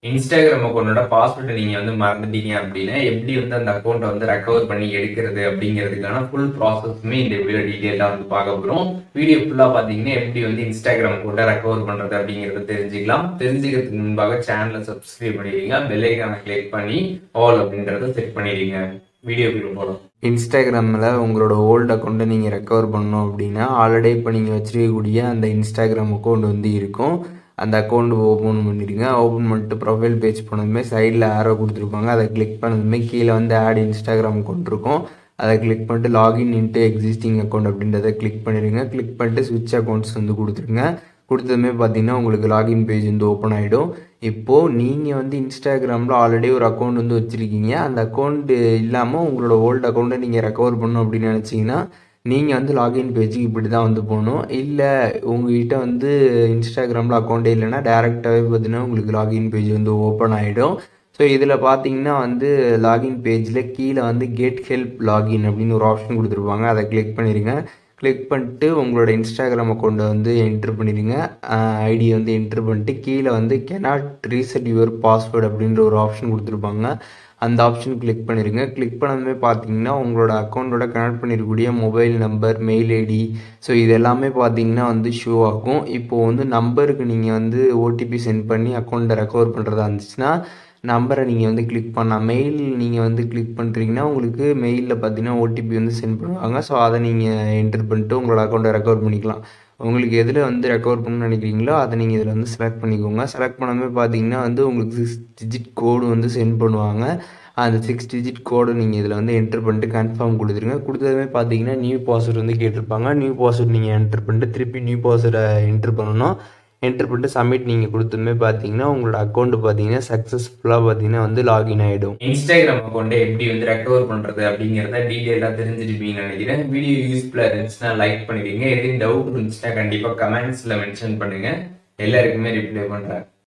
Instagram அக்கௌண்டோட பாஸ்வேர்டை நீங்க வந்து மறந்துட்டீங்க அப்படின்னா எப்படி வந்து அந்த அக்கௌண்ட்டை வந்து ரெக்கவர் பண்ணி எடுக்கிறது அப்படிங்கிறதுக்கான ஃபுல் ப்ராசஸுமே இந்த வீடியோ டீட்டெயிலாக வந்து பார்க்க போகிறோம். வீடியோ ஃபுல்லாக பார்த்தீங்கன்னா எப்படி வந்து இன்ஸ்டாகிராம் அக்கௌண்ட்டை ரெக்கவர் பண்ணுறது அப்படிங்கிறத தெரிஞ்சுக்கலாம். தெரிஞ்சுக்கிறதுக்கு முன்பாக சேனலை சப்ஸ்கிரைப் பண்ணிடுங்க, பெல் ஐக்கானை கிளிக் பண்ணி ஆல் அப்படின்றத செட் பண்ணிடுங்க. வீடியோக்குள்ள போகலாம். இன்ஸ்டாகிராமில் உங்களோட ஓல்டு அக்கௌண்ட்டை நீங்கள் ரெக்கவர் பண்ணணும் அப்படின்னா ஆல்ரெடி இப்போ நீங்கள் வச்சுருக்கக்கூடிய அந்த இன்ஸ்டாகிராம் அக்கௌண்ட் வந்து இருக்கும். அந்த அக்கௌண்ட் ஓப்பன் பண்ணிடுங்க. ஓப்பன் பண்ணிட்டு ப்ரொஃபைல் பேஜ் போனதுமே சைடில் ஆரோ கொடுத்துருப்பாங்க. அதை கிளிக் பண்ணதுமே கீழே வந்து ஆட் இன்ஸ்டாகிராம் அக்கௌண்ட் இருக்கும். அதை கிளிக் பண்ணிட்டு லாகின் இன்ட்டு எக்ஸிஸ்டிங் அக்கௌண்ட் அப்படின்றத கிளிக் பண்ணிடுங்க. கிளிக் பண்ணிட்டு ஸ்விட்ச் அக்கௌண்ட்ஸ் வந்து கொடுத்துருங்க. கொடுத்ததுமே பார்த்தீங்கன்னா உங்களுக்கு லாகின் பேஜ் வந்து ஓப்பன் ஆகிடும். இப்போது நீங்கள் வந்து இன்ஸ்டாகிராமில் ஆல்ரெடி ஒரு அக்கௌண்ட் வந்து வச்சுருக்கீங்க. அந்த அக்கௌண்ட்டு இல்லாமல் உங்களோட ஓல்டு அக்கௌண்ட்டை நீங்கள் ரெக்கவர் பண்ணணும் அப்படின்னு நினச்சிங்கன்னா நீங்கள் வந்து லாகின் பேஜுக்கு இப்படி தான் வந்து போகணும். இல்லை உங்கள்கிட்ட வந்து இன்ஸ்டாகிராமில் அக்கௌண்ட்டே இல்லைன்னா டேரெக்டாகவே பார்த்தீங்கன்னா உங்களுக்கு லாகின் பேஜ் வந்து ஓப்பன் ஆகிடும். ஸோ இதில் பார்த்தீங்கன்னா வந்து லாகின் பேஜில் கீழே வந்து கெட் ஹெல்ப் லாகின் அப்படின்னு ஒரு ஆப்ஷன் கொடுத்துருப்பாங்க. அதை கிளிக் பண்ணிடுங்க. கிளிக் பண்ணிட்டு உங்களோட இன்ஸ்டாகிராம் அக்கௌண்ட்டை வந்து என்ட்ரு பண்ணிடுங்க. ஐடியை வந்து என்ட்ரு பண்ணிட்டு கீழே வந்து கேனாட் ரீசெட் யுவர் பாஸ்வேர்டு அப்படின்ற ஒரு ஆப்ஷன் கொடுத்துருப்பாங்க. அந்த ஆப்ஷன் கிளிக் பண்ணிடுங்க. கிளிக் பண்ணதுமே பார்த்தீங்கன்னா உங்களோட அக்கௌண்ட்டோட கனெக்ட் பண்ணியிருக்கக்கூடிய mobile number, mail ID, so இது எல்லாமே பார்த்தீங்கன்னா வந்து ஷோ ஆகும். இப்போது வந்து நம்பருக்கு நீங்கள் வந்து ஓடிபி சென்ட் பண்ணி அக்கௌண்ட்டை ரெக்கவர் பண்ணுறதா இருந்துச்சுன்னா நம்பரை நீங்கள் வந்து கிளிக் பண்ணலாம். மெயில் நீங்கள் வந்து கிளிக் பண்ணுறீங்கன்னா உங்களுக்கு மெயிலில் பார்த்தீங்கன்னா ஓடிபி வந்து சென்ட் பண்ணுவாங்க. ஸோ அதை நீங்கள் என்டர் பண்ணிட்டு உங்களோட அக்கௌண்ட்டை ரெக்கவர் பண்ணிக்கலாம். உங்களுக்கு எதில் வந்து ரெக்கவர் பண்ணணும்னு நினைக்கிறீங்களோ அதை நீங்கள் இதில் வந்து செலக்ட் பண்ணிக்கோங்க. செலக்ட் பண்ணாமல் பார்த்தீங்கன்னா வந்து உங்களுக்கு 6 டிஜிட் கோடு வந்து சென்ட் பண்ணுவாங்க. அந்த 6 டிஜிட் கோடை நீங்கள் இதில் வந்து என்ட்ரு பண்ணிட்டு கன்ஃபார்ம் கொடுத்துருங்க. கொடுத்ததுமே பார்த்தீங்கன்னா நியூ பாஸ்வேர்டு வந்து கேட்டிருப்பாங்க. நியூ பாஸ்வேர்டு நீங்கள் என்ட்ரு பண்ணிட்டு திருப்பி நியூ பாஸ்வேர்டை என்ட்ரு பண்ணணும். என்ட்ரு பண்ணிட்டு சப்மிட் நீங்கள் கொடுத்துமே பார்த்தீங்கன்னா உங்களோட அக்கௌண்ட் பார்த்தீங்கன்னா சக்ஸஸ்ஃபுல்லாக பார்த்தீங்கன்னா வந்து லாகின் ஆகிடும். இன்ஸ்டாகிராம் அக்கௌண்ட்டை எப்படி வந்து ரெக்கவர் பண்ணுறது அப்படிங்கிறத டீட்டெயிலாக தெரிஞ்சிருப்பீங்கன்னு நினைக்கிறேன். வீடியோ யூஸ்ஃபுல்லாக இருந்துச்சுன்னா லைக் பண்ணிடுங்க. எதுவும் டவுட் இருந்துச்சுன்னா கண்டிப்பாக கமெண்ட்ஸில் மென்ஷன் பண்ணுங்கள். எல்லாருக்குமே ரிப்ளை பண்ணுறேன்.